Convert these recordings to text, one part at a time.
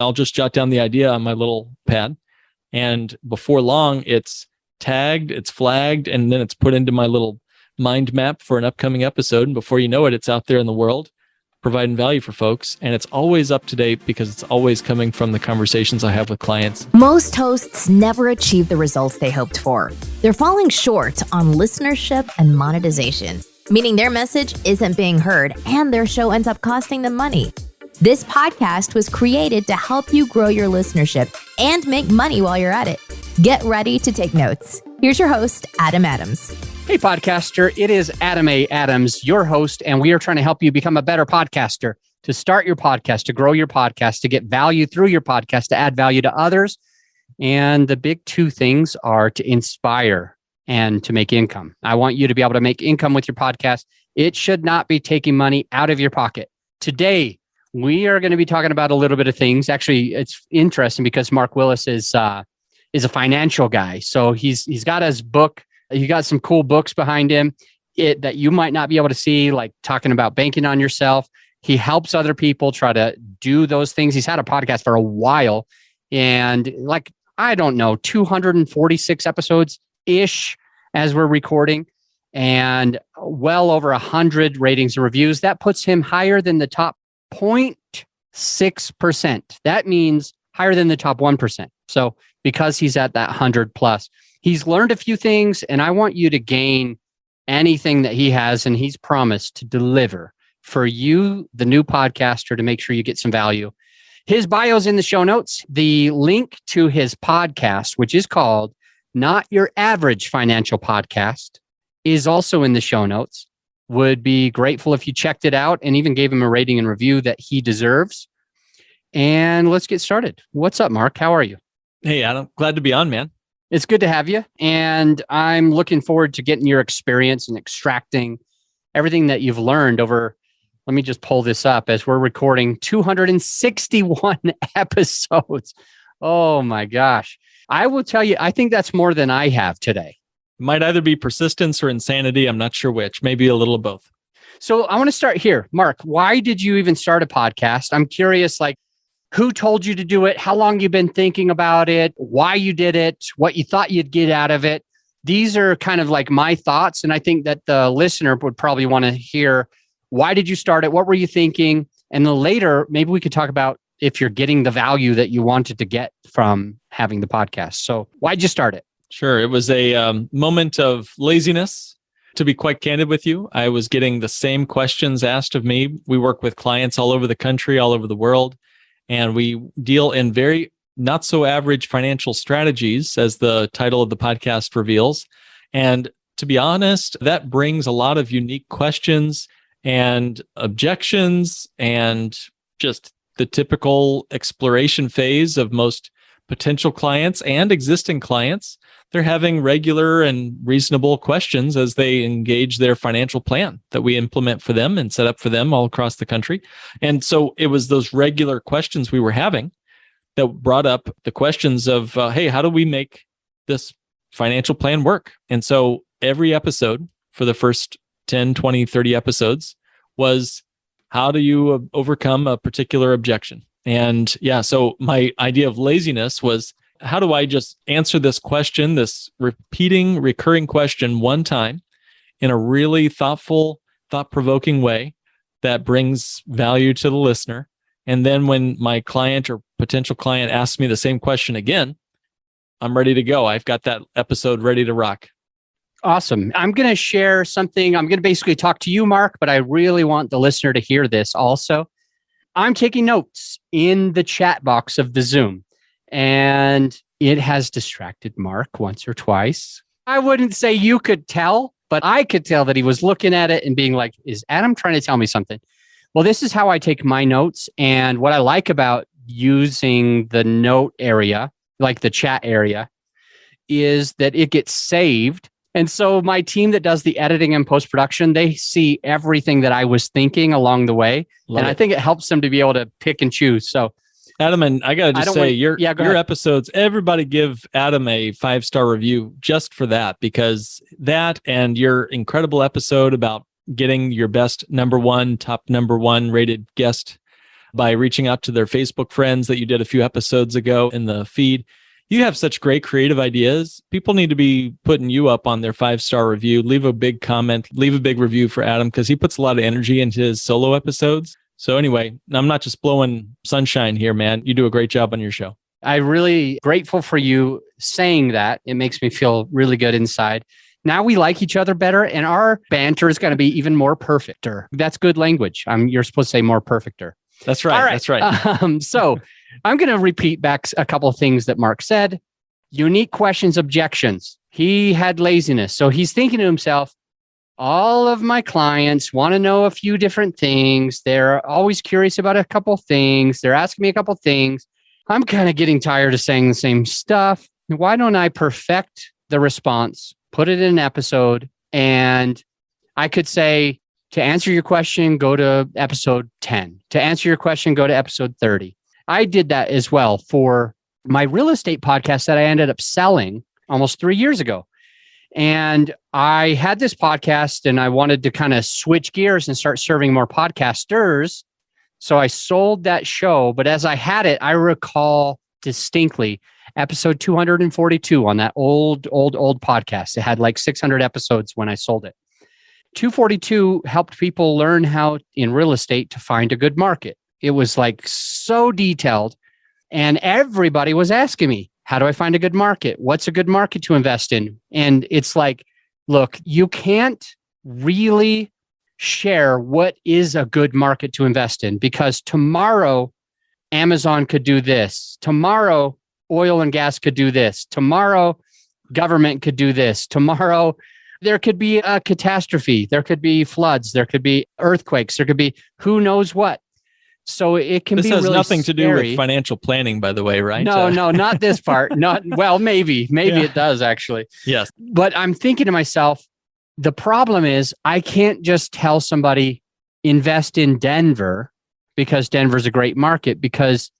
I'll just jot down the idea on my little pad. And before long, it's tagged, it's flagged, and then it's put into my little mind map for an upcoming episode. And before you know it, it's out there in the world, providing value for folks. And it's always up to date because it's always coming from the conversations I have with clients. Most hosts never achieve the results they hoped for. They're falling short on listenership and monetization, meaning their message isn't being heard and their show ends up costing them money. This podcast was created to help you grow your listenership and make money while you're at it. Get ready to take notes. Here's your host, Adam Adams. Hey, podcaster. It is Adam A. Adams, your host, and we are trying to help you become a better podcaster, to start your podcast, to grow your podcast, to get value through your podcast, to add value to others. And the big two things are to inspire and to make income. I want you to be able to make income with your podcast. It should not be taking money out of your pocket. Today, we are going to be talking about a little bit of things. Actually, it's interesting because Mark Willis is a financial guy. So he's got his book. He got some cool books behind him that you might not be able to see, like talking about banking on yourself. He helps other people try to do those things. He's had a podcast for a while, and I don't know, 246 episodes-ish as we're recording, and well over 100 ratings and reviews. That puts him higher than the top 0.6%. That means higher than the top 1%. So because he's at that 100 plus, he's learned a few things, and I want you to gain anything that he has, and he's promised to deliver for you, the new podcaster, to make sure you get some value. His bio's in the show notes. The link to his podcast, which is called Not Your Average Financial Podcast, is also in the show notes. Would be grateful if you checked it out and even gave him a rating and review that he deserves. And let's get started. What's up, Mark? How are you? Hey, Adam. Glad to be on, man. It's good to have you. And I'm looking forward to getting your experience and extracting everything that you've learned over, let me just pull this up as we're recording 261 episodes. Oh my gosh. I will tell you, I think that's more than I have today. Might either be persistence or insanity. I'm not sure which. Maybe a little of both. So I want to start here. Mark, why did you even start a podcast? I'm curious, who told you to do it? How long you've been thinking about it? Why you did it? What you thought you'd get out of it? These are kind of like my thoughts. And I think that the listener would probably want to hear, why did you start it? What were you thinking? And then later, maybe we could talk about if you're getting the value that you wanted to get from having the podcast. So why'd you start it? Sure. It was a moment of laziness. To be quite candid with you, I was getting the same questions asked of me. We work with clients all over the country, all over the world, and we deal in very not so average financial strategies, as the title of the podcast reveals. And to be honest, that brings a lot of unique questions and objections and just the typical exploration phase of most potential clients and existing clients. They're having regular and reasonable questions as they engage their financial plan that we implement for them and set up for them all across the country. And so it was those regular questions we were having that brought up the questions of, hey, how do we make this financial plan work? And so every episode for the first 10, 20, 30 episodes was, how do you overcome a particular objection? And yeah, so my idea of laziness was, how do I just answer this question, this recurring question one time in a really thoughtful, thought-provoking way that brings value to the listener? And then when my client or potential client asks me the same question again, I'm ready to go. I've got that episode ready to rock. Awesome. I'm going to share something. I'm going to basically talk to you, Mark, but I really want the listener to hear this also. I'm taking notes in the chat box of the Zoom, and it has distracted Mark once or twice. I wouldn't say you could tell, but I could tell that he was looking at it and being like, is Adam trying to tell me something? Well, this is how I take my notes. And what I like about using the note area, like the chat area, is that it gets saved. And so my team that does the editing and post-production, they see everything that I was thinking along the way. I think it helps them to be able to pick and choose. So Adam, and I got to just say, your episodes, everybody give Adam a 5-star review just for that, because that and your incredible episode about getting your best top number one rated guest by reaching out to their Facebook friends that you did a few episodes ago in the feed. You have such great creative ideas. People need to be putting you up on their 5-star review. Leave a big comment, leave a big review for Adam because he puts a lot of energy into his solo episodes. So anyway, I'm not just blowing sunshine here, man. You do a great job on your show. I'm really grateful for you saying that. It makes me feel really good inside. Now we like each other better and our banter is going to be even more perfecter. That's good language. You're supposed to say more perfecter. That's right. That's right. So I'm going to repeat back a couple of things that Mark said. Unique questions, objections. He had laziness. So he's thinking to himself, all of my clients want to know a few different things. They're always curious about a couple of things. They're asking me a couple of things. I'm kind of getting tired of saying the same stuff. Why don't I perfect the response, put it in an episode, and I could say, to answer your question, go to episode 10. To answer your question, go to episode 30. I did that as well for my real estate podcast that I ended up selling almost 3 years ago. And I had this podcast and I wanted to kind of switch gears and start serving more podcasters. So I sold that show, but as I had it, I recall distinctly episode 242 on that old podcast. It had like 600 episodes when I sold it. 242 helped people learn how in real estate to find a good market. It was like so detailed and everybody was asking me, how do I find a good market? What's a good market to invest in? And it's like, look, you can't really share what is a good market to invest in because tomorrow Amazon could do this. Tomorrow oil and gas could do this. Tomorrow government could do this. Tomorrow there could be a catastrophe. There could be floods. There could be earthquakes. There could be who knows what. So it can be really This has nothing to do scary. with financial planning, by the way, right? No, not this part. Maybe it does actually. Yes. But I'm thinking to myself, the problem is I can't just tell somebody invest in Denver because Denver's a great market, because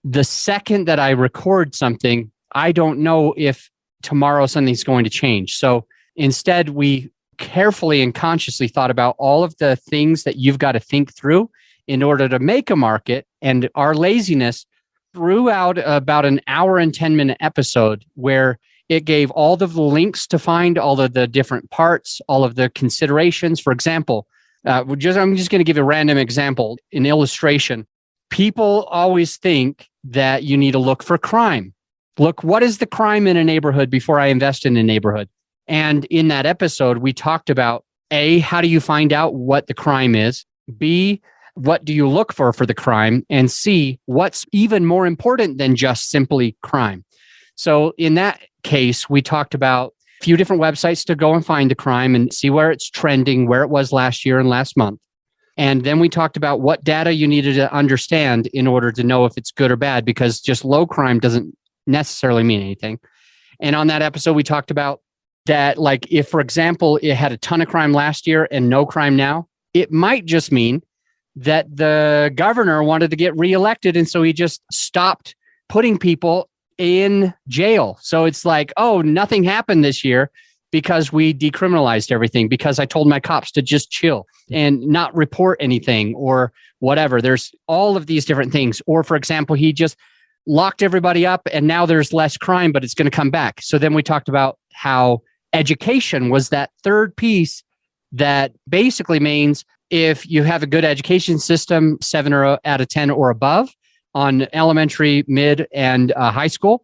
the second that I record something, I don't know if tomorrow something's going to change. So instead, we carefully and consciously thought about all of the things that you've got to think through in order to make a market. And our laziness threw out about an hour and 10-minute episode where it gave all of the links to find all of the different parts, all of the considerations. For example, I'm just going to give a random example, an illustration. People always think that you need to look for crime. Look, what is the crime in a neighborhood before I invest in a neighborhood? And in that episode, we talked about A, how do you find out what the crime is? B, what do you look for the crime? And C, what's even more important than just simply crime? So in that case, we talked about a few different websites to go and find the crime and see where it's trending, where it was last year and last month. And then we talked about what data you needed to understand in order to know if it's good or bad, because just low crime doesn't necessarily mean anything. And on that episode, we talked about that, like if, for example, it had a ton of crime last year and no crime now, it might just mean that the governor wanted to get reelected. And so he just stopped putting people in jail. So it's like, oh, nothing happened this year because we decriminalized everything, because I told my cops to just chill and not report anything or whatever. There's all of these different things. Or for example, he just locked everybody up and now there's less crime, but it's going to come back. So then we talked about how education was that third piece that basically means if you have a good education system, 7 out of 10 or above on elementary, mid, and high school,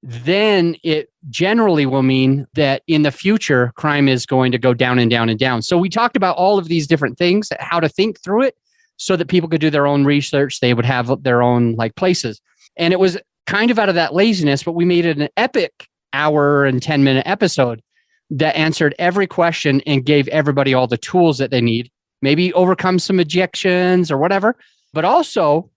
then it generally will mean that in the future, crime is going to go down and down and down. So we talked about all of these different things, how to think through it so that people could do their own research. They would have their own like places. And it was kind of out of that laziness, but we made it an epic hour and 10-minute episode that answered every question and gave everybody all the tools that they need. Maybe overcome some objections or whatever, but also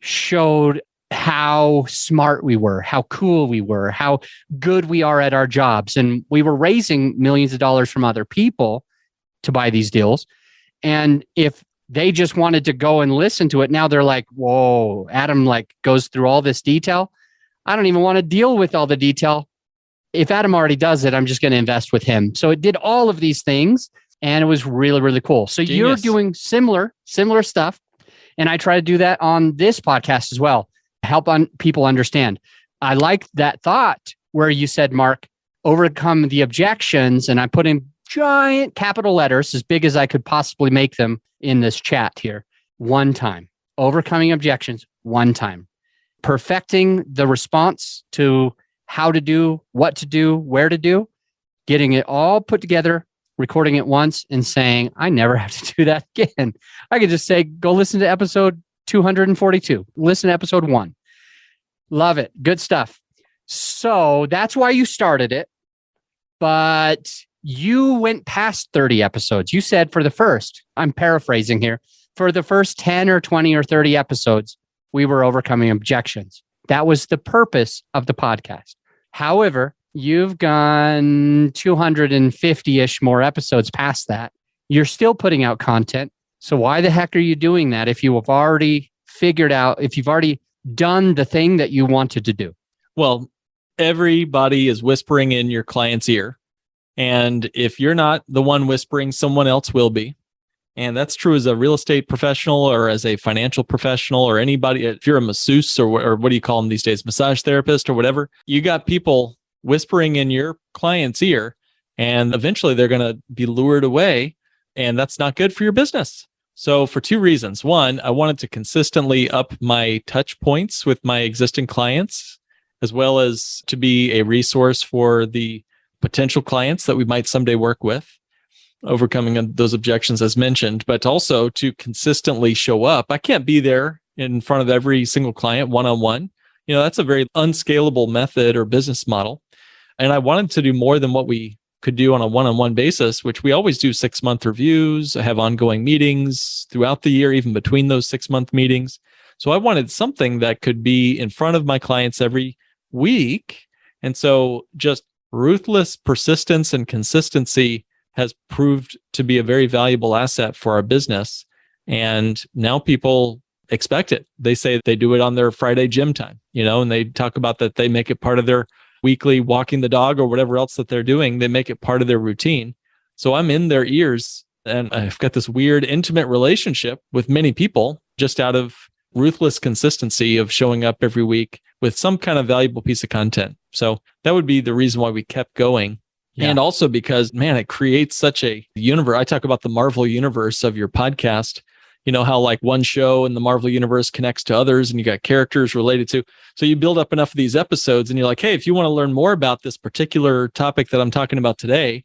showed how smart we were, how cool we were, how good we are at our jobs. And we were raising millions of dollars from other people to buy these deals. And if they just wanted to go and listen to it, now they're like, whoa, Adam like goes through all this detail. I don't even want to deal with all the detail. If Adam already does it, I'm just going to invest with him. So it did all of these things. And it was really, really cool. So Genius. You're doing similar stuff. And I try to do that on this podcast as well, help people understand. I like that thought where you said, Mark, overcome the objections. And I put in giant capital letters, as big as I could possibly make them in this chat here. One time. Overcoming objections, one time. Perfecting the response to how to do, what to do, where to do, getting it all put together, recording it once and saying, I never have to do that again. I could just say, go listen to episode 242. Listen to episode 1. Love it. Good stuff. So that's why you started it. But you went past 30 episodes. You said for the first, I'm paraphrasing here, for the first 10 or 20 or 30 episodes, we were overcoming objections. That was the purpose of the podcast. However, you've gone 250-ish more episodes past that. You're still putting out content. So why the heck are you doing that if you have already figured out, if you've already done the thing that you wanted to do? Well, everybody is whispering in your client's ear. And if you're not the one whispering, someone else will be. And that's true as a real estate professional or as a financial professional or anybody. If you're a masseuse or what do you call them these days? Massage therapist or whatever. You got people whispering in your client's ear, and eventually they're going to be lured away, and that's not good for your business. So for 2 reasons. One, I wanted to consistently up my touch points with my existing clients, as well as to be a resource for the potential clients that we might someday work with, overcoming those objections as mentioned, but also to consistently show up. I can't be there in front of every single client one-on-one. That's a very unscalable method or business model. And I wanted to do more than what we could do on a one-on-one basis, which we always do 6-month reviews, have ongoing meetings throughout the year, even between those 6-month meetings. So I wanted something that could be in front of my clients every week. And so just ruthless persistence and consistency has proved to be a very valuable asset for our business. And now people expect it. They say they do it on their Friday gym time, and they talk about that they make it part of their weekly walking the dog or whatever else that they're doing. They make it part of their routine. So I'm in their ears and I've got this weird intimate relationship with many people just out of ruthless consistency of showing up every week with some kind of valuable piece of content. So that would be the reason why we kept going. Yeah. And also because, man, it creates such a universe. I talk about the Marvel universe of your podcast. How like one show in the Marvel universe connects to others and you got characters related to. So you build up enough of these episodes and you're like, hey, if you want to learn more about this particular topic that I'm talking about today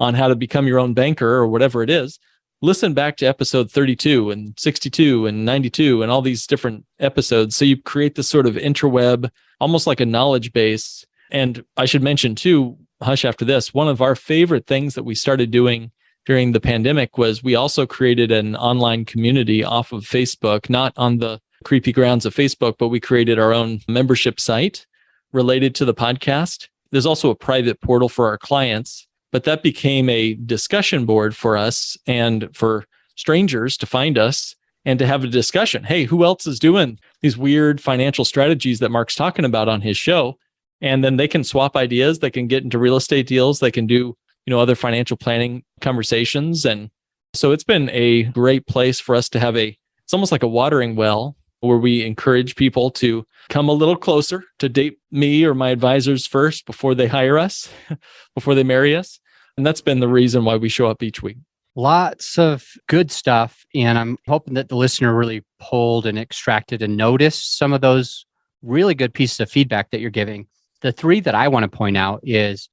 on how to become your own banker or whatever it is, listen back to episode 32 and 62 and 92 and all these different episodes. So you create this sort of interweb, almost like a knowledge base. And I should mention too, hush after this, one of our favorite things that we started doing during the pandemic was we also created an online community off of Facebook, not on the creepy grounds of Facebook, but we created our own membership site related to the podcast. There's also a private portal for our clients, but that became a discussion board for us and for strangers to find us and to have a discussion. Hey, who else is doing these weird financial strategies that Mark's talking about on his show? And then they can swap ideas. They can get into real estate deals. They can do other financial planning conversations. And so it's been a great place for us to have it's almost like a watering well where we encourage people to come a little closer to date me or my advisors first before they hire us, before they marry us. And that's been the reason why we show up each week. Lots of good stuff. And I'm hoping that the listener really pulled and extracted and noticed some of those really good pieces of feedback that you're giving. The 3 that I want to point out is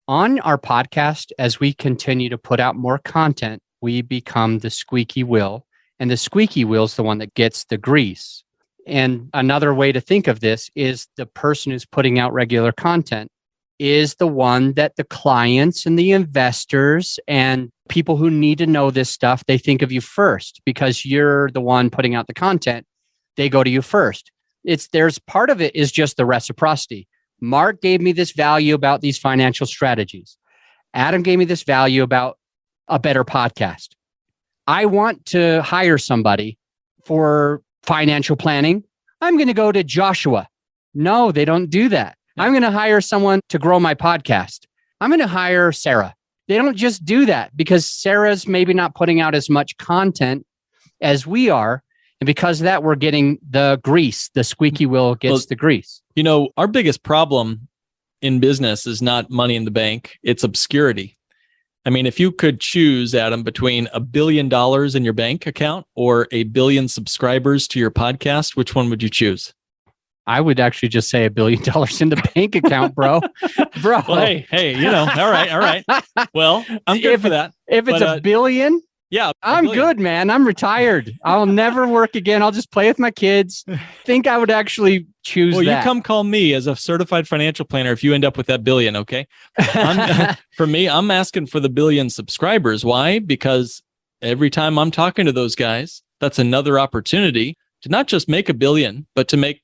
on our podcast, as we continue to put out more content, we become the squeaky wheel, and the squeaky wheel is the one that gets the grease. And another way to think of this is the person who's putting out regular content is the one that the clients and the investors and people who need to know this stuff, they think of you first because you're the one putting out the content. They go to you first. There's part of it is just the reciprocity. Mark gave me this value about these financial strategies. Adam gave me this value about a better podcast. I want to hire somebody for financial planning. I'm going to go to Joshua. No, they don't do that. I'm going to hire someone to grow my podcast. I'm going to hire Sarah. They don't just do that because Sarah's maybe not putting out as much content as we are. And because of that, we're getting the grease. The squeaky wheel gets the grease. Our biggest problem in business is not money in the bank. It's obscurity. I mean, if you could choose, Adam, between $1 billion in your bank account or 1 billion subscribers to your podcast, which one would you choose? I would actually just say $1 billion in the bank account, bro. Bro. Well, hey, all right. Well, I'm good for that. If it's $1 billion, yeah, I'm good, man. I'm retired. I'll never work again. I'll just play with my kids. Think I would actually choose that. Well, you come call me as a certified financial planner if you end up with that billion, okay? For me, I'm asking for the 1 billion subscribers. Why? Because every time I'm talking to those guys, that's another opportunity to not just make 1 billion, but to make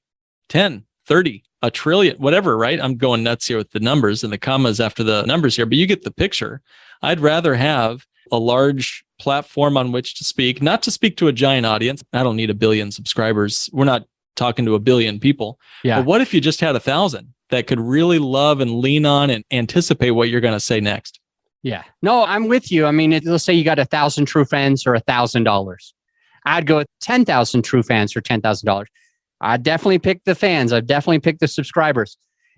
10, 30, a trillion, whatever, right? I'm going nuts here with the numbers and the commas after the numbers here, but you get the picture. I'd rather have a large platform on which to speak, not to speak to a giant audience. I don't need 1 billion subscribers. We're not talking to 1 billion people. Yeah. But what if you just had 1,000 that could really love and lean on and anticipate what you're going to say next? Yeah. No, I'm with you. I mean, let's say you got 1,000 true fans or $1,000. I'd go with 10,000 true fans for $10,000. I'd definitely pick the fans. I'd definitely pick the subscribers.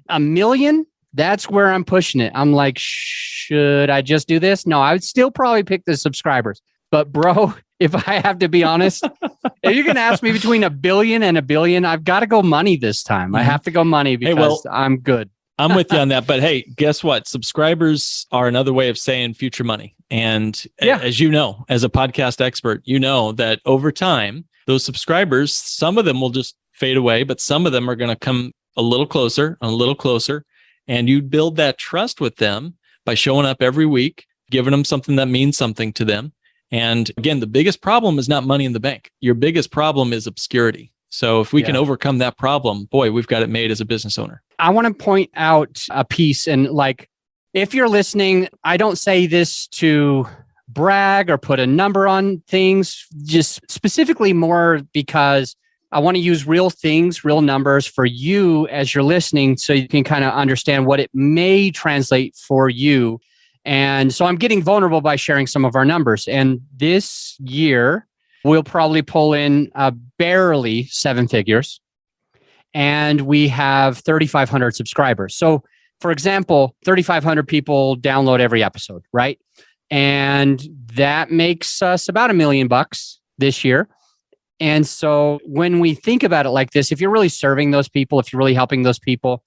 1 million, that's where I'm pushing it. I'm like, should I just do this? No, I would still probably pick the subscribers. But bro, if I have to be honest, if you're going to ask me between 1 billion and 1 billion, I've got to go money this time. Mm-hmm. I have to go money because I'm good. I'm with you on that. But hey, guess what? Subscribers are another way of saying future money. And as you know, as a podcast expert, you know that over time, those subscribers, some of them will just fade away, but some of them are going to come a little closer, and you build that trust with them by showing up every week, giving them something that means something to them. And again, the biggest problem is not money in the bank. Your biggest problem is obscurity. So if we can overcome that problem, boy, we've got it made as a business owner. I want to point out a piece, and like, if you're listening, I don't say this to brag or put a number on things, just specifically more because I want to use real things, real numbers for you as you're listening so you can kind of understand what it may translate for you. And so I'm getting vulnerable by sharing some of our numbers. And this year, we'll probably pull in barely 7 figures. And we have 3,500 subscribers. So for example, 3,500 people download every episode, right? And that makes us about $1 million this year. And so when we think about it like this, if you're really serving those people, if you're really helping those people,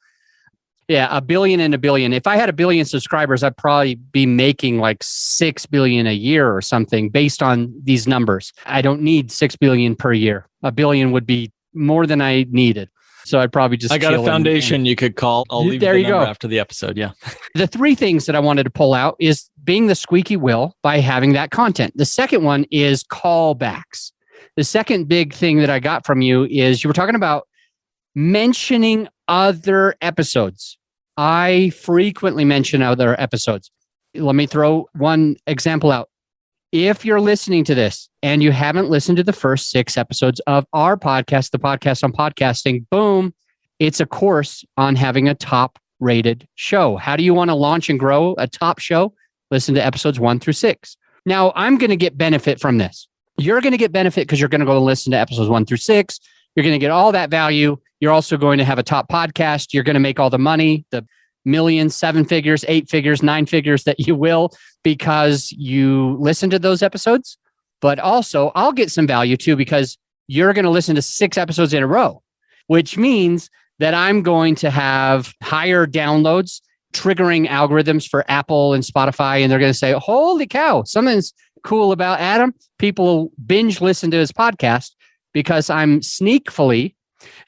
1 billion and 1 billion. If I had 1 billion subscribers, I'd probably be making like 6 billion a year or something based on these numbers. I don't need 6 billion per year. 1 billion would be more than I needed. So I'd probably just I got a foundation you could call. I'll leave the number after the episode. Yeah. The 3 things that I wanted to pull out is being the squeaky wheel by having that content. The second one is callbacks. The second big thing that I got from you is you were talking about mentioning other episodes. I frequently mention other episodes. Let me throw one example out. If you're listening to this and you haven't listened to the first 6 episodes of our podcast, the podcast on podcasting, boom, it's a course on having a top rated show. How do you want to launch and grow a top show? Listen to episodes 1 through 6. Now, I'm going to get benefit from this. You're going to get benefit because you're going to go listen to episodes 1 through 6. You're going to get all that value. You're also going to have a top podcast. You're going to make all the money, the millions, 7 figures, 8 figures, 9 figures that you will because you listen to those episodes. But also, I'll get some value too because you're going to listen to 6 episodes in a row, which means that I'm going to have higher downloads, triggering algorithms for Apple and Spotify. And they're going to say, holy cow, something's cool about Adam. People binge listen to his podcast because I'm sneakfully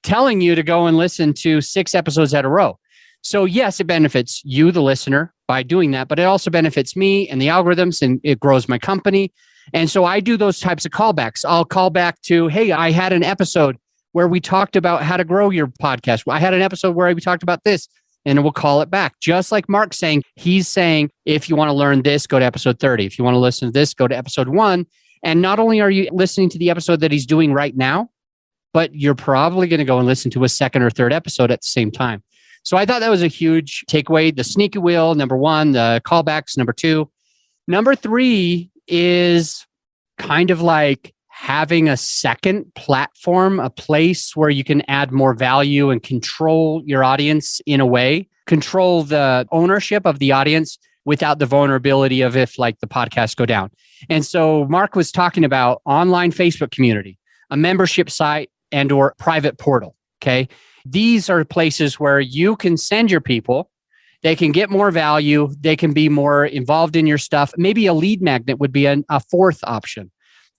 telling you to go and listen to 6 episodes at a row. So yes, it benefits you, the listener, by doing that, but it also benefits me and the algorithms, and it grows my company. And so I do those types of callbacks. I'll call back to, hey, I had an episode where we talked about how to grow your podcast. I had an episode where we talked about this, and we'll call it back. Just like Mark's saying, he's saying, if you want to learn this, go to episode 30. If you want to listen to this, go to episode 1. And not only are you listening to the episode that he's doing right now, but you're probably going to go and listen to a second or third episode at the same time. So I thought that was a huge takeaway. The sneaky wheel, number 1, the callbacks, number 2. Number 3 is kind of like having a second platform, a place where you can add more value and control your audience in a way, control the ownership of the audience without the vulnerability of if like the podcasts go down. And so Mark was talking about online Facebook community, a membership site and or private portal. Okay. These are places where you can send your people. They can get more value. They can be more involved in your stuff. Maybe a lead magnet would be a fourth option.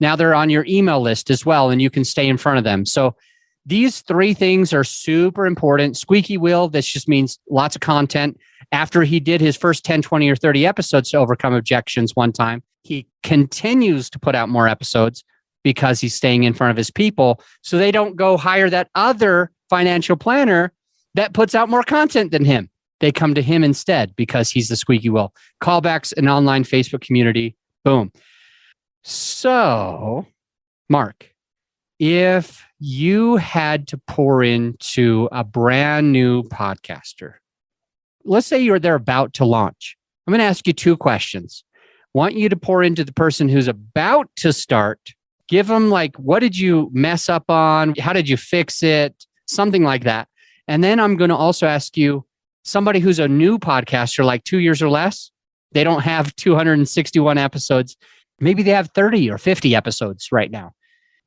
Now they're on your email list as well, and you can stay in front of them. So these three things are super important. Squeaky wheel, this just means lots of content. After he did his first 10, 20, or 30 episodes to overcome objections one time, he continues to put out more episodes because he's staying in front of his people so they don't go hire that other financial planner that puts out more content than him. They come to him instead because he's the squeaky wheel. Callbacks, an online Facebook community, boom. So, Mark, if you had to pour into a brand new podcaster, let's say they're about to launch. I'm going to ask you two questions. Want you to pour into the person who's about to start. Give them like, what did you mess up on? How did you fix it? Something like that. And then I'm going to also ask you, somebody who's a new podcaster, like 2 years or less, they don't have 261 episodes. Maybe they have 30 or 50 episodes right now,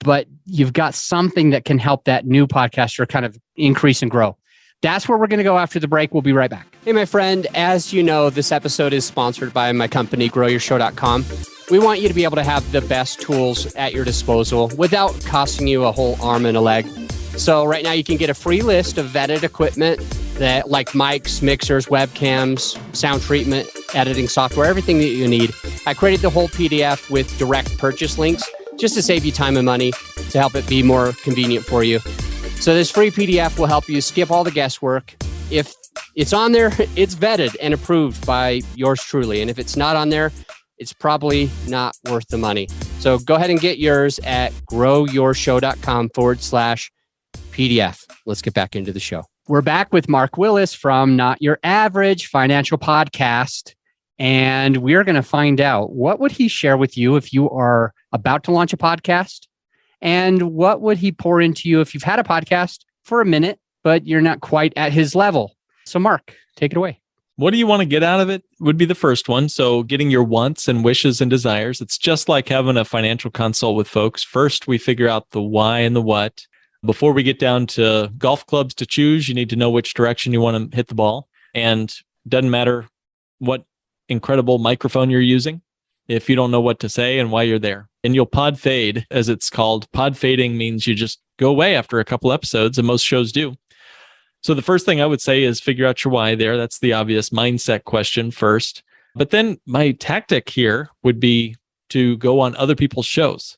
but you've got something that can help that new podcaster kind of increase and grow. That's where we're going to go after the break. We'll be right back. Hey, my friend, as you know, this episode is sponsored by my company, growyourshow.com. We want you to be able to have the best tools at your disposal without costing you a whole arm and a leg. So right now you can get a free list of vetted equipment that like mics, mixers, webcams, sound treatment, editing software, everything that you need. I created the whole PDF with direct purchase links just to save you time and money, to help it be more convenient for you. So this free PDF will help you skip all the guesswork. If it's on there, it's vetted and approved by yours truly. And if it's not on there, it's probably not worth the money. So go ahead and get yours at growyourshow.com/PDF. Let's get back into the show. We're back with Mark Willis from Not Your Average Financial Podcast. And we're going to find out, what would he share with you if you are about to launch a podcast? And what would he pour into you if you've had a podcast for a minute, but you're not quite at his level? So Mark, take it away. What do you want to get out of it would be the first one. So getting your wants and wishes and desires. It's just like having a financial consult with folks. First, we figure out the why and the what. Before we get down to golf clubs to choose, you need to know which direction you want to hit the ball. And it doesn't matter what incredible microphone you're using if you don't know what to say and why you're there. And you'll pod fade, as it's called. Pod fading means you just go away after a couple episodes, and most shows do. So the first thing I would say is figure out your why there. That's the obvious mindset question first. But then my tactic here would be to go on other people's shows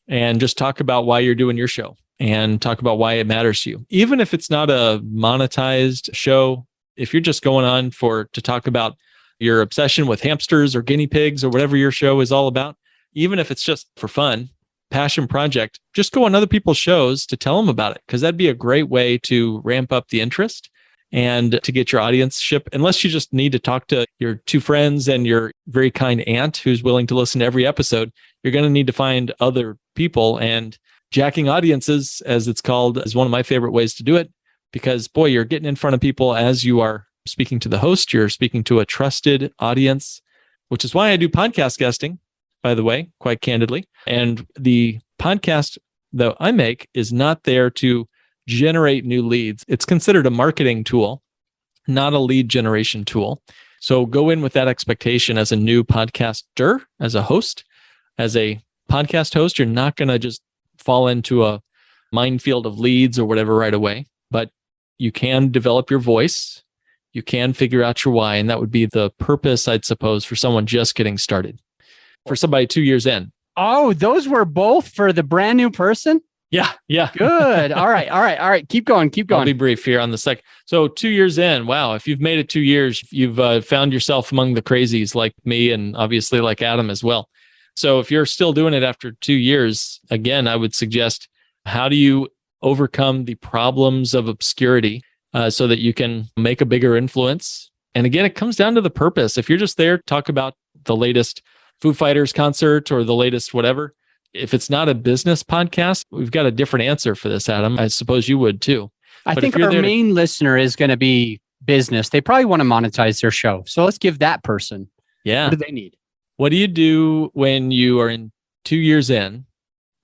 and just talk about why you're doing your show and talk about why it matters to you. Even if it's not a monetized show, if you're just going on to talk about your obsession with hamsters or guinea pigs or whatever your show is all about, even if it's just for fun, passion project, just go on other people's shows to tell them about it, because that'd be a great way to ramp up the interest and to get your audience ship. Unless you just need to talk to your two friends and your very kind aunt who's willing to listen to every episode, you're going to need to find other people. And jacking audiences, as it's called, is one of my favorite ways to do it, because boy, you're getting in front of people as you are speaking to the host. You're speaking to a trusted audience, which is why I do podcast guesting, by the way, quite candidly. And the podcast that I make is not there to generate new leads. It's considered a marketing tool, not a lead generation tool. So go in with that expectation as a new podcaster, as a host, as a podcast host. You're not going to just fall into a minefield of leads or whatever right away, but you can develop your voice. You can figure out your why. And that would be the purpose, I'd suppose, for someone just getting started. For somebody 2 years in. Oh, those were both for the brand new person? Yeah. Good. All right. Keep going. I'll be brief here on the second. So 2 years in, wow. If you've made it 2 years, you've found yourself among the crazies like me and obviously like Adam as well. So if you're still doing it after 2 years, again, I would suggest, how do you overcome the problems of obscurity so that you can make a bigger influence? And again, it comes down to the purpose. If you're just there to talk about the latest Foo Fighters concert or the latest whatever, if it's not a business podcast, we've got a different answer for this, Adam. I suppose you would too. I think our main listener is going to be business. They probably want to monetize their show. So let's give that person. Yeah. What do they need? What do you do when you are in 2 years in?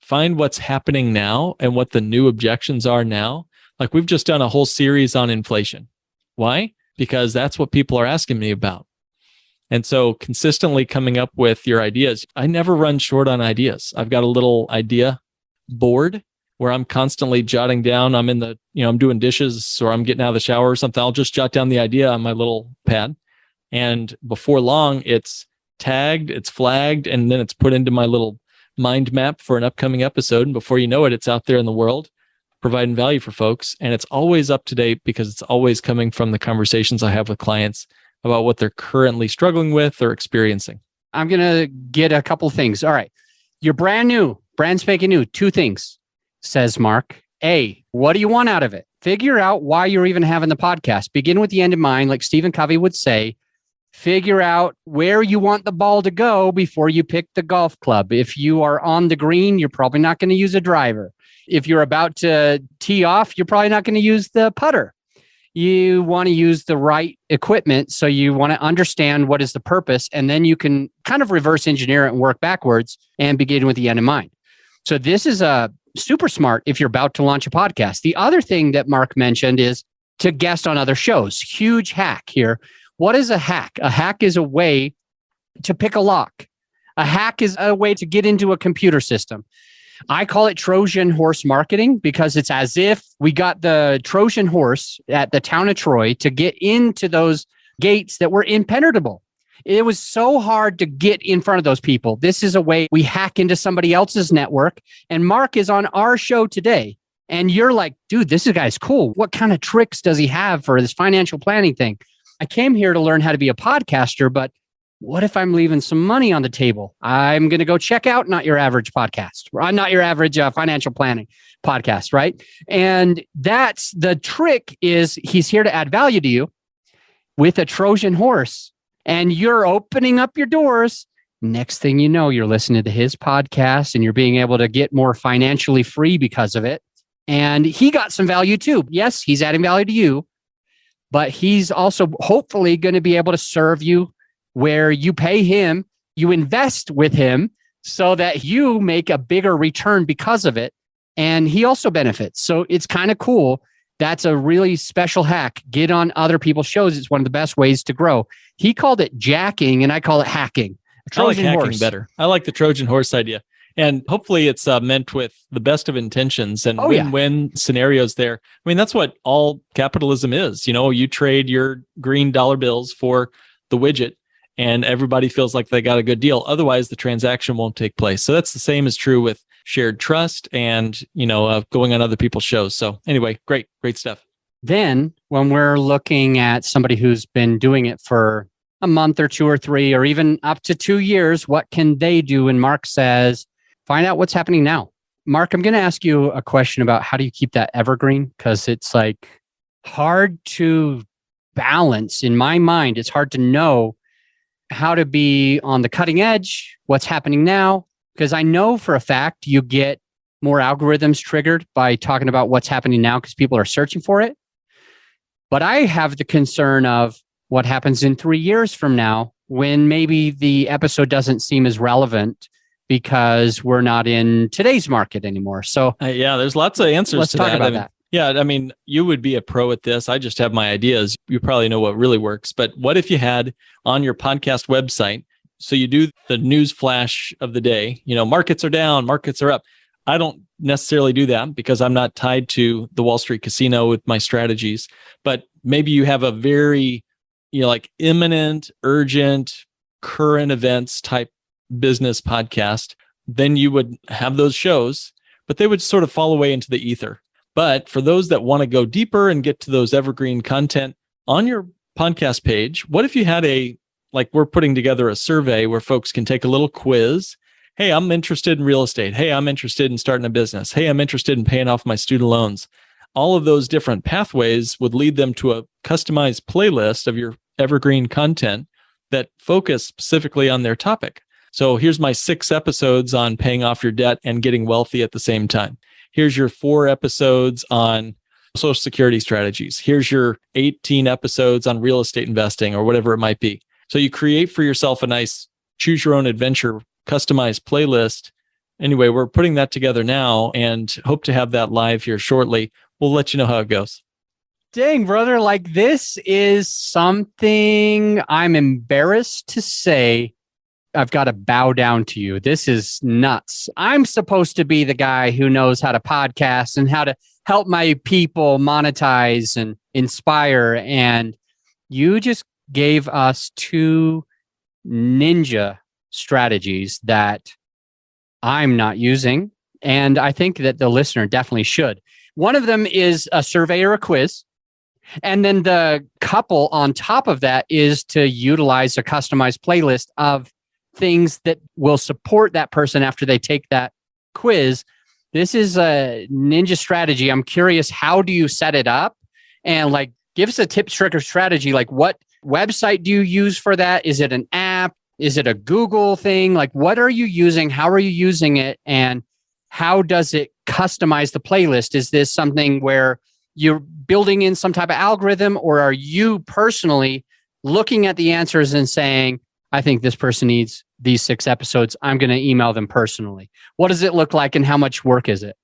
Find what's happening now and what the new objections are now. Like we've just done a whole series on inflation. Why? Because that's what people are asking me about. And so consistently coming up with your ideas. I never run short on ideas. I've got a little idea board where I'm constantly jotting down. I'm in the, I'm doing dishes or I'm getting out of the shower or something. I'll just jot down the idea on my little pad. And before long, it's tagged, it's flagged, and then it's put into my little mind map for an upcoming episode. And before you know it, it's out there in the world, providing value for folks. And it's always up to date because it's always coming from the conversations I have with clients about what they're currently struggling with or experiencing. I'm going to get a couple things. All right. You're brand new, brand spanking new. 2 things, says Mark. A, what do you want out of it? Figure out why you're even having the podcast. Begin with the end in mind, like Stephen Covey would say. Figure out where you want the ball to go before you pick the golf club. If you are on the green, you're probably not going to use a driver. If you're about to tee off, you're probably not going to use the putter. You want to use the right equipment. So you want to understand what is the purpose, and then you can kind of reverse engineer it and work backwards and begin with the end in mind. So this is super smart if you're about to launch a podcast. The other thing that Mark mentioned is to guest on other shows. Huge hack here. What is a hack? A hack is a way to pick a lock. A hack is a way to get into a computer system. I call it Trojan horse marketing because it's as if we got the Trojan horse at the town of Troy to get into those gates that were impenetrable. It was so hard to get in front of those people. This is a way we hack into somebody else's network. And Mark is on our show today. And you're like, dude, this guy's cool. What kind of tricks does he have for this financial planning thing? I came here to learn how to be a podcaster, but what if I'm leaving some money on the table? I'm going to go check out Not Your Average Podcast, Not Your Average Financial Planning Podcast, right? And that's the trick is he's here to add value to you with a Trojan horse, and you're opening up your doors. Next thing you know, you're listening to his podcast and you're being able to get more financially free because of it. And he got some value too. Yes, he's adding value to you, but he's also hopefully going to be able to serve you where you pay him, you invest with him so that you make a bigger return because of it. And he also benefits. So it's kind of cool. That's a really special hack. Get on other people's shows. It's one of the best ways to grow. He called it jacking and I call it hacking. I like hacking better. I like the Trojan horse idea. And hopefully it's meant with the best of intentions and win-win scenarios there. I mean, that's what all capitalism is. You trade your green dollar bills for the widget and everybody feels like they got a good deal. Otherwise, the transaction won't take place. So that's the same is true with shared trust and, going on other people's shows. So anyway, great stuff. Then when we're looking at somebody who's been doing it for a month or 2 or 3 or even up to 2 years, what can they do? And Mark says, find out what's happening now. Mark, I'm going to ask you a question about how do you keep that evergreen? Because it's like hard to balance in my mind. It's hard to know how to be on the cutting edge, what's happening now. Because I know for a fact you get more algorithms triggered by talking about what's happening now because people are searching for it. But I have the concern of what happens in 3 years from now when maybe the episode doesn't seem as relevant because we're not in today's market anymore. So there's lots of answers let's to talk that. about that. Yeah, I mean, you would be a pro at this. I just have my ideas. You probably know what really works. But what if you had on your podcast website, so you do the news flash of the day, markets are down, markets are up. I don't necessarily do that because I'm not tied to the Wall Street casino with my strategies. But maybe you have a very, like imminent, urgent, current events type business podcast. Then you would have those shows, but they would sort of fall away into the ether. But for those that want to go deeper and get to those evergreen content on your podcast page, what if you had we're putting together a survey where folks can take a little quiz. Hey, I'm interested in real estate. Hey, I'm interested in starting a business. Hey, I'm interested in paying off my student loans. All of those different pathways would lead them to a customized playlist of your evergreen content that focus specifically on their topic. So here's my 6 episodes on paying off your debt and getting wealthy at the same time. Here's your 4 episodes on Social Security strategies. Here's your 18 episodes on real estate investing or whatever it might be. So you create for yourself a nice choose your own adventure, customized playlist. Anyway, we're putting that together now and hope to have that live here shortly. We'll let you know how it goes. Dang, brother, like this is something I'm embarrassed to say. I've got to bow down to you. This is nuts. I'm supposed to be the guy who knows how to podcast and how to help my people monetize and inspire. And you just gave us 2 ninja strategies that I'm not using. And I think that the listener definitely should. One of them is a survey or a quiz. And then the couple on top of that is to utilize a customized playlist of things that will support that person after they take that quiz. This is a ninja strategy. I'm curious, how do you set it up? And like, give us a tip, trick, or strategy. Like, what website do you use for that? Is it an app? Is it a Google thing? Like, what are you using? How are you using it? And how does it customize the playlist? Is this something where you're building in some type of algorithm, or are you personally looking at the answers and saying, I think this person needs these 6 episodes. I'm going to email them personally. What does it look like and how much work is it?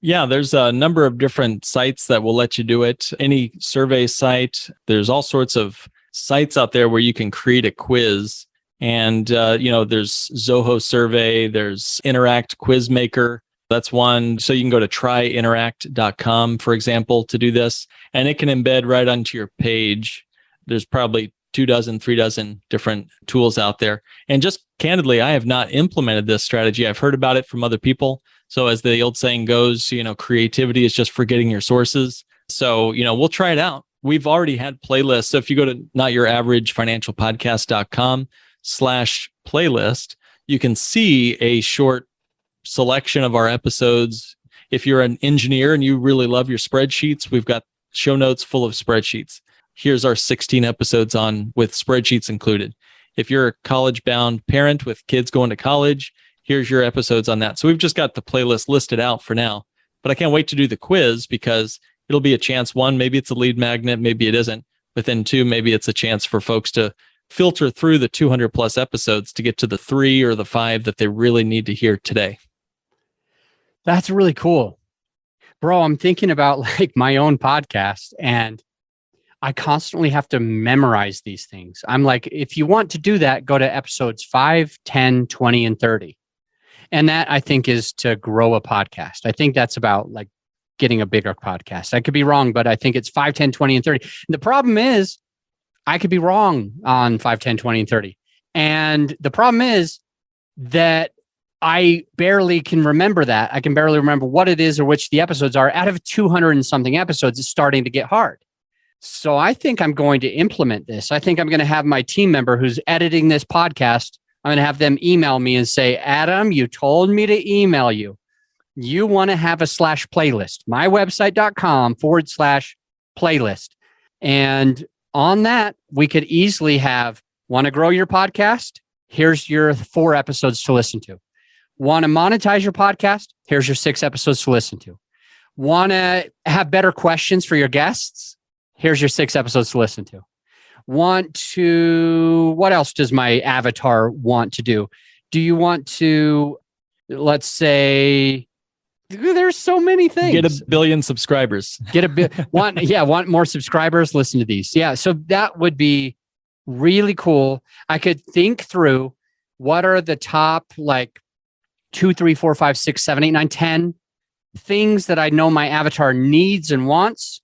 Yeah, there's a number of different sites that will let you do it. Any survey site, there's all sorts of sites out there where you can create a quiz. And, there's Zoho survey, there's Interact Quiz Maker. That's one. So you can go to tryinteract.com, for example, to do this. And it can embed right onto your page. There's probably 2 dozen, 3 dozen different tools out there. And just candidly, I have not implemented this strategy. I've heard about it from other people. So as the old saying goes, creativity is just forgetting your sources. So, we'll try it out. We've already had playlists. So if you go to notyouraveragefinancialpodcast.com/playlist, you can see a short selection of our episodes. If you're an engineer and you really love your spreadsheets, we've got show notes full of spreadsheets. Here's our 16 episodes on with spreadsheets included. If you're a college-bound parent with kids going to college, here's your episodes on that. So we've just got the playlist listed out for now, but I can't wait to do the quiz because it'll be a chance. 1, maybe it's a lead magnet, maybe it isn't. But then 2, maybe it's a chance for folks to filter through the 200 plus episodes to get to the 3 or the 5 that they really need to hear today. That's really cool. Bro, I'm thinking about like my own podcast, and I constantly have to memorize these things. I'm like, if you want to do that, go to episodes 5, 10, 20, and 30. And that, I think, is to grow a podcast. I think that's about like getting a bigger podcast. I could be wrong, but I think it's 5, 10, 20, and 30. And the problem is I could be wrong on 5, 10, 20, and 30. And the problem is that I barely can remember that. I can barely remember what it is or which the episodes are. Out of 200 and something episodes, it's starting to get hard. So I think I'm going to implement this. I think I'm going to have my team member who's editing this podcast, I'm going to have them email me and say, Adam, you told me to email you. You want to have a /playlist, mywebsite.com/playlist. And on that, we could easily have, want to grow your podcast? Here's your 4 episodes to listen to. Want to monetize your podcast? Here's your 6 episodes to listen to. Want to have better questions for your guests? Here's your 6 episodes to listen to. Want to, what else does my avatar want to do? Do you want to, let's say, there's so many things. Get 1 billion subscribers. Want more subscribers? Listen to these. Yeah. So that would be really cool. I could think through what are the top like 2, 3, 4, 5, 6, 7, 8, 9, 10 things that I know my avatar needs and wants.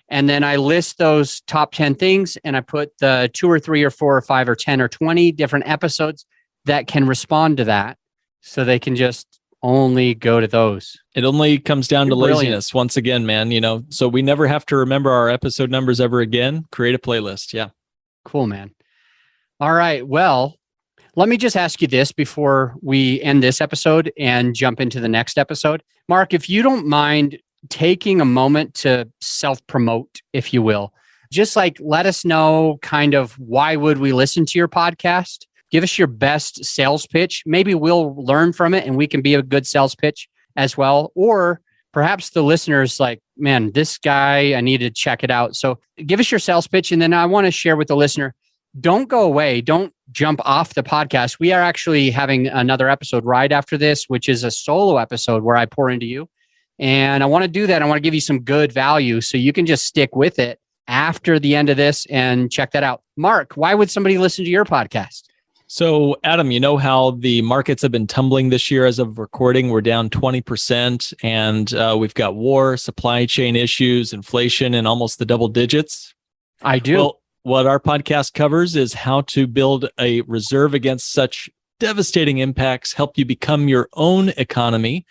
And then I list those top 10 things and I put the 2 or 3 or 4 or 5 or 10 or 20 different episodes that can respond to that. So they can just only go to those. It only comes down to Brilliant. laziness. Once again, man, so we never have to remember our episode numbers ever again. Create a playlist. Yeah. Cool, man. All right. Well, let me just ask you this before we end this episode and jump into the next episode. Mark, if you don't mind taking a moment to self-promote, if you will, just like let us know kind of why would we listen to your podcast? Give us your best sales pitch. Maybe we'll learn from it and we can be a good sales pitch as well. Or perhaps the listener's like, man, this guy, I need to check it out. So give us your sales pitch. And then I want to share with the listener, don't go away. Don't jump off the podcast. We are actually having another episode right after this, which is a solo episode where I pour into you. And I want to do that. I want to give you some good value so you can just stick with it after the end of this and check that out. Mark, why would somebody listen to your podcast? So, Adam, you know how the markets have been tumbling this year as of recording? We're down 20%, and we've got war, supply chain issues, inflation, and almost the double digits. I do. Well, what our podcast covers is how to build a reserve against such devastating impacts, help you become your own economy,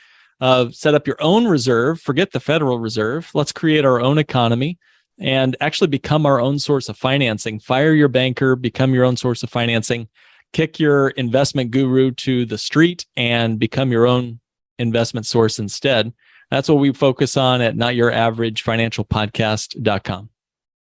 set up your own reserve, forget the Federal Reserve. Let's create our own economy and actually become our own source of financing. Fire your banker, become your own source of financing, kick your investment guru to the street and become your own investment source instead. That's what we focus on at notyouraverageFinancialPodcast.com.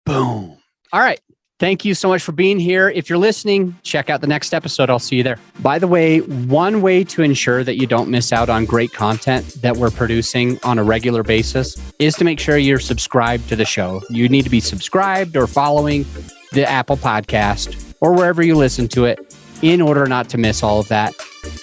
Boom. All right. Thank you so much for being here. If you're listening, check out the next episode. I'll see you there. By the way, one way to ensure that you don't miss out on great content that we're producing on a regular basis is to make sure you're subscribed to the show. You need to be subscribed or following the Apple Podcast or wherever you listen to it in order not to miss all of that.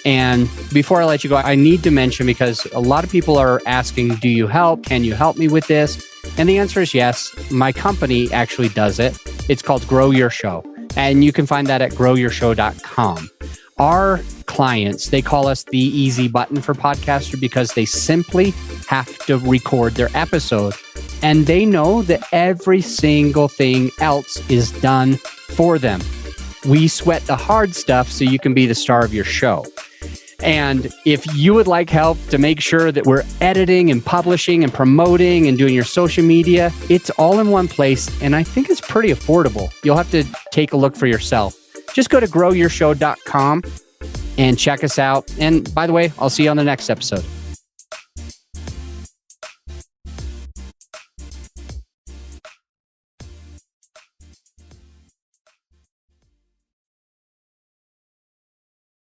And before I let you go, I need to mention, because a lot of people are asking, do you help? Can you help me with this? And the answer is yes. My company actually does it. It's called Grow Your Show. And you can find that at growyourshow.com. Our clients, they call us the easy button for podcaster because they simply have to record their episode. And they know that every single thing else is done for them. We sweat the hard stuff so you can be the star of your show. And if you would like help to make sure that we're editing and publishing and promoting and doing your social media, it's all in one place. And I think it's pretty affordable. You'll have to take a look for yourself. Just go to growyourshow.com and check us out. And by the way, I'll see you on the next episode.